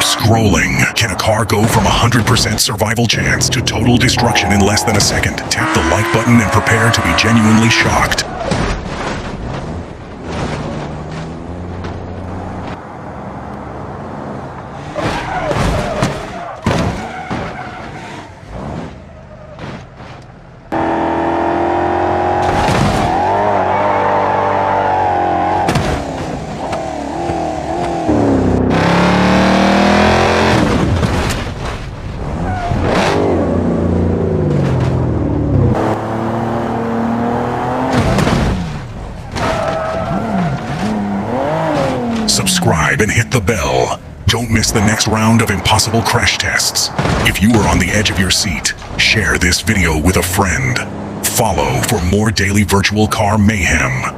scrolling. Can a car go from 100% survival chance to total destruction in less than a second? Tap the like button and prepare to be genuinely shocked. Subscribe and hit the bell. Don't miss the next round of impossible crash tests. If you are on the edge of your seat, share this video with a friend. Follow for more daily virtual car mayhem.